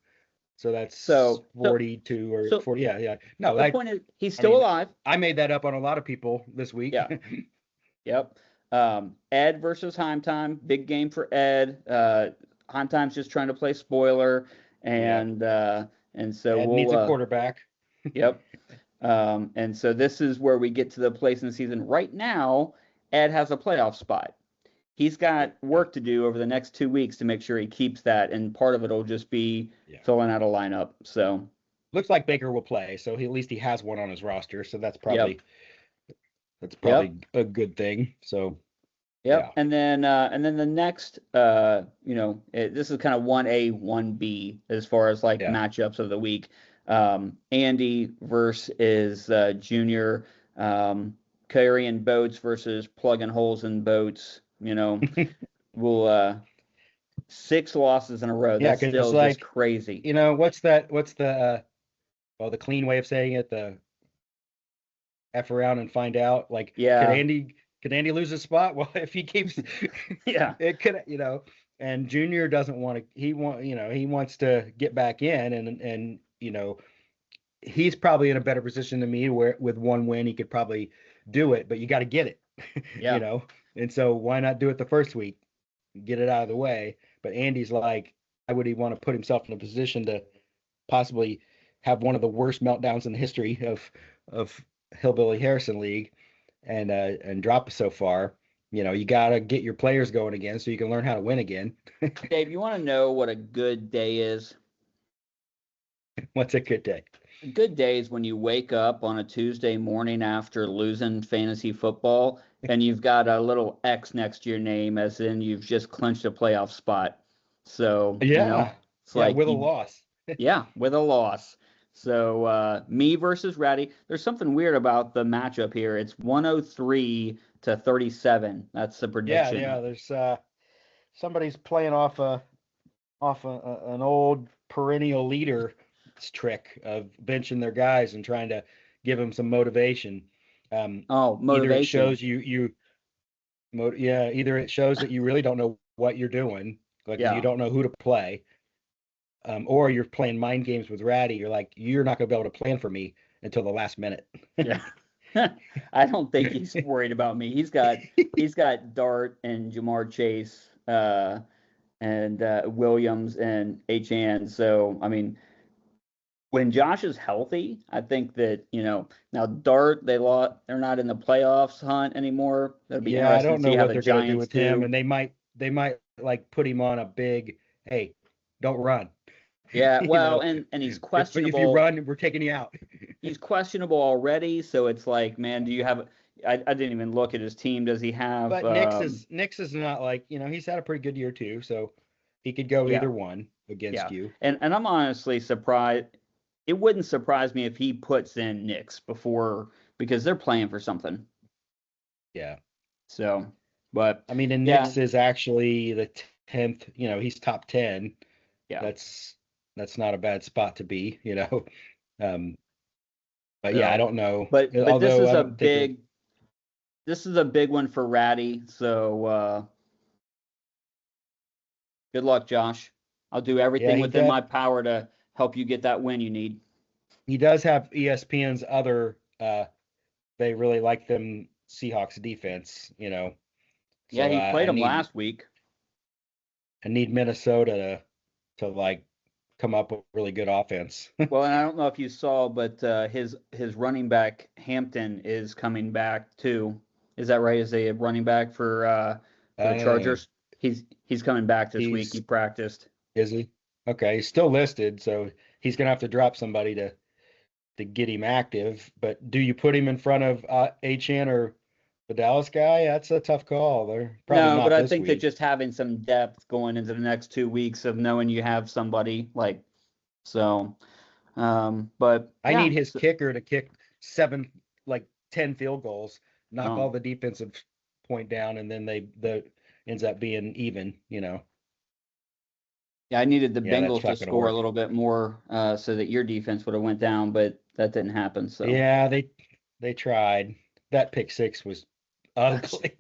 So that's 42 or 40. Yeah. No, the point is he's still alive. I made that up on a lot of people this week. Yeah. Yep. Ed versus Heimtime, big game for Ed. Heimtime's just trying to play spoiler, and so Ed needs a quarterback. Yep. And so this is where we get to the place in the season. Right now, Ed has a playoff spot. He's got work to do over the next 2 weeks to make sure he keeps that, and part of it will just be filling out a lineup. So looks like Baker will play, so at least he has one on his roster. So that's probably a good thing. So yeah. And then the next, this is kind of 1A, 1B as far as matchups of the week. Andy versus Junior, carrying boats versus plugging holes in boats. We'll 6 losses in a row. That's still just crazy. What's the the clean way of saying it? The F around and find out. Could Andy lose his spot? Well, if he keeps, it could, and Junior doesn't want to. He wants to get back in, and he's probably in a better position than me. Where with 1 win, he could probably do it, but you got to get it. And so why not do it the first week, get it out of the way? But Andy's like, why would he want to put himself in a position to possibly have one of the worst meltdowns in the history of Hillbilly Harrison League and drop so far? You got to get your players going again so you can learn how to win again. Dave, you want to know what a good day is? What's a good day? A good day is when you wake up on a Tuesday morning after losing fantasy football and you've got a little X next to your name, as in you've just clinched a playoff spot. So, it's with a loss. With a loss. So, me versus Ratty. There's something weird about the matchup here. It's 103 to 37. That's the prediction. Yeah. There's somebody's playing off an old perennial leader trick of benching their guys and trying to give them some motivation. Motivation. Either it shows either it shows that you really don't know what you're doing, you don't know who to play, or you're playing mind games with Ratty. You're like, you're not going to be able to plan for me until the last minute. Yeah. I don't think he's worried about me. He's got Dart and Jamar Chase and Williams and HN. So, I mean, when Josh is healthy, I think that, now Dart, they're not in the playoffs hunt anymore. That'll be interesting. I don't know what they're going to do with him, and they might put him on a big, hey, don't run. Yeah, well, and he's questionable. If you run, we're taking you out. He's questionable already, so it's like, man, do you have? I didn't even look at his team. Does he have? But Nix is not he's had a pretty good year too, so He could go Yeah. either one against Yeah. you. And I'm honestly surprised. It wouldn't surprise me if he puts in Knicks before, because they're playing for something. Yeah. So, but I mean, and yeah, Knicks is actually the 10th, he's top 10. yeah. That's not a bad spot to be, Um, but yeah, I So, don't know. but this Although is I a don't think it, big one for Ratty. So good luck, Josh. I'll do yeah, everything within my power to help you get that win you need. he does have ESPN's other they really like them Seahawks defense. Yeah, So he I played him need last week. Minnesota to like come up with really good offense. Well, and I don't know if you saw, but his running back Hampton is coming back too. Is that right? Is a running back for the Uh, Chargers? He's coming back this week. He he's practiced. Is he? Okay, he's still listed, so he's gonna have to drop somebody to get him active. But do you put him in front of HN or the Dallas guy? That's a tough call. They're probably No, but not I this think that week. just having some depth going into the next 2 weeks of knowing you have somebody like so. But I yeah, need his kicker to kick 10 field goals, knock all um, the defensive point down, and then the ends up being even. yeah, I needed the Yeah, that's Bengals to not gonna score a work. little bit more so that your defense would have went down, but that didn't happen. So Yeah, they tried. That pick six was ugly.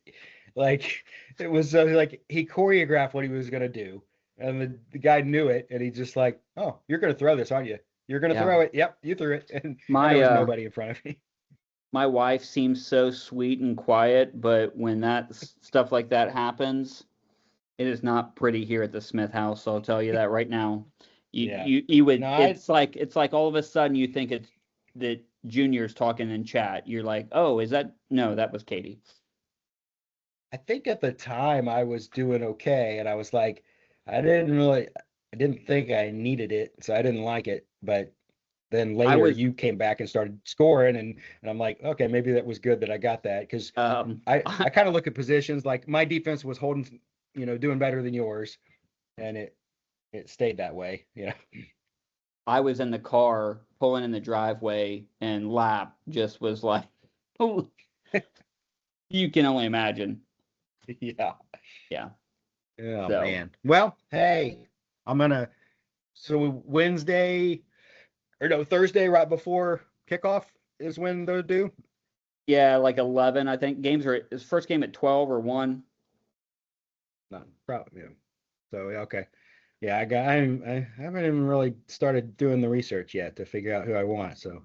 Like it was like he choreographed what he was gonna do, and the guy knew it, and he just like, oh, you're gonna throw this, aren't you? You're gonna yeah, throw it. Yep, you threw it, and there my was nobody in front of me. my wife seems so sweet and quiet, but when stuff like that happens, it is not pretty here at the Smith house. So I'll tell you that right now. Yeah. You would No, it's like all of a sudden you think it's that Junior's talking in chat. You're like, oh, is that no, that was Katie. I think at the time I was doing okay, and I was like, I didn't think I needed it, so I didn't like it. But then I later was you came back and started scoring, and I'm like, okay, maybe that was good that I got that because I kind of look at positions like my defense was holding, doing better than yours, and it stayed that way. I was in the car pulling in the driveway and Lap just was like, oh, you can only imagine. Yeah. Yeah. Oh So man. Well, hey, so Wednesday or no, Thursday right before kickoff is when they're due. yeah, like 11. I think is first game at 12 or 1. No, probably. Yeah. So yeah, okay. Yeah, I haven't even really started doing the research yet to figure out who I want. So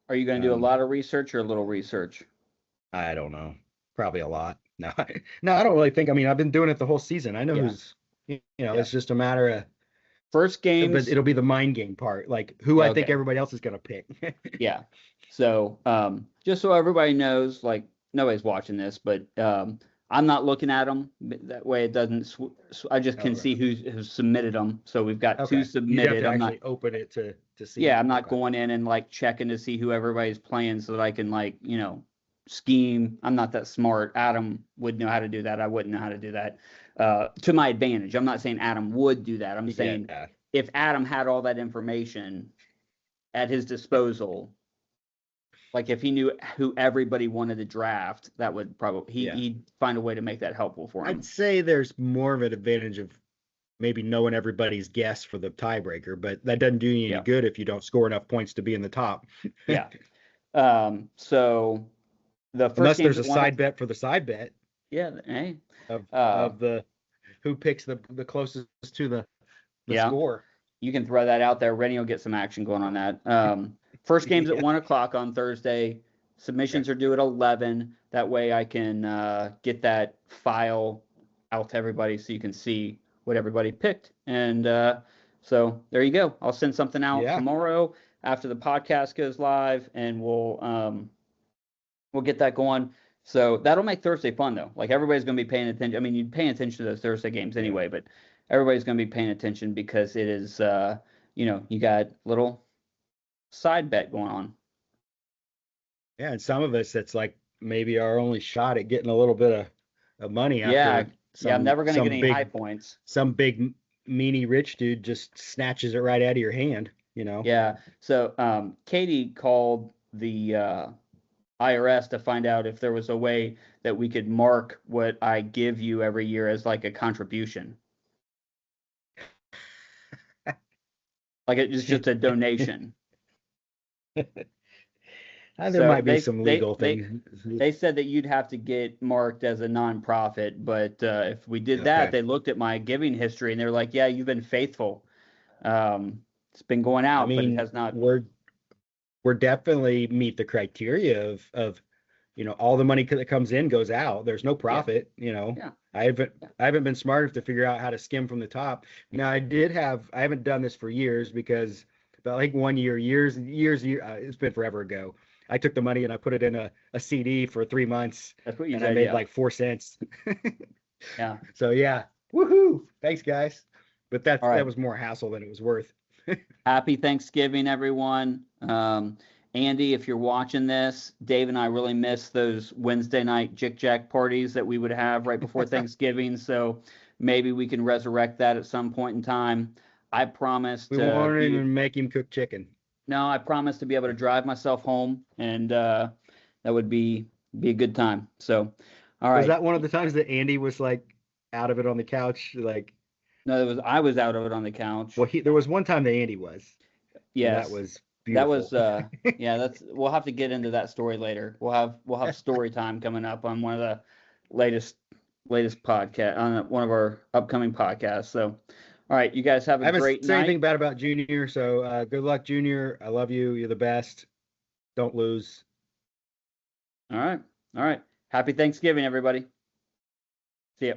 Are you going to do a um, lot of research or a little research? I don't know. Probably a lot. No, no, I don't really think. I mean, I've been doing it the whole season. I know Yeah. Yeah. it's just a matter of, First but games. it'll be the mind game part, like who I think Okay. everybody else is gonna pick. Yeah. So, just so everybody knows, like nobody's watching this, but I'm not looking at them. That way, it doesn't. I just can Oh, see who's submitted them. So we've got two okay. You'd have submitted. to I'm not. actually open it to Yeah, see. I'm not Okay. going in and like checking to see who everybody's playing so that I can like scheme. I'm not that smart. Adam would know how to do that. I wouldn't know how to do that. To my advantage. I'm not saying Adam would do that. I'm saying Yeah. if Adam had all that information at his disposal, like if he knew who everybody wanted to draft, that would probably Yeah. he'd find a way to make that helpful for I'd him. say there's more of an advantage of maybe knowing everybody's guess for the tiebreaker, but that doesn't do you any Yeah, good if you don't score enough points to be in the top. yeah. So the first Unless game's there's a at 1 side bet for the side bet Yeah, hey. of Uh, the who picks the closest to the yeah. score. You can throw that out there. Rennie will get some action going on that. First game's at Yeah. 1 o'clock on Thursday. Submissions Okay. are due at 11. That way I can get that file out to everybody so you can see what everybody picked. And so there you go. I'll send something out Yeah. tomorrow after the podcast goes live, and we'll get that going. So that'll make Thursday fun though. Like everybody's going to be paying attention. I mean, you're paying attention to those Thursday games Yeah. anyway, but everybody's going to be paying attention because it is, you got little side bet going on. Yeah. And some of us, that's like maybe our only shot at getting a little bit of money Yeah, after Yeah, I'm never going to some get any big high points. some big meanie rich dude just snatches it right out of your hand, you know. Yeah. So Katie called the IRS to find out if there was a way that we could mark what I give you every year as like a contribution. Like it's just a donation. There So might be some legal things. they said that you'd have to get marked as a nonprofit, but if we did that, Okay. they looked at my giving history and they're like, "Yeah, you've been faithful. It's been going I out, but it mean, has not." we're definitely meet the criteria of all the money that comes in goes out. There's no Yeah, profit, you know. yeah, I haven't yeah. I haven't been smart enough to figure out how to skim from the top. Now I haven't done this for years because about like one year, it's been forever ago. I took the money and I put it in a CD for 3 months That's what you and I said. made Yeah, like 4 cents. yeah. So yeah, woohoo! Thanks guys. But All that right. was more hassle than it was worth. Happy Thanksgiving, everyone. Andy, if you're watching this, Dave and I really miss those Wednesday night Jick Jack parties that we would have right before Thanksgiving. So maybe we can resurrect that at some point in time. I promise We to won't be, even make him cook chicken. no, I promise to be able to drive myself home, and that would be a good time. So, all Was right. that one of the times that Andy was like out of it on the couch? Like, No, I was out of it on the well, couch. there was one time that Andy was, and that Yes. was That beautiful. was yeah, we'll have to get into that story later. We'll have story time coming up on one of the latest podcast on one of our upcoming podcasts. So, all right, you guys have I a haven't great said night. anything bad about Junior, so good luck, Junior. I love you. You're the best. Don't lose. All right. All right. Happy Thanksgiving, everybody. See ya.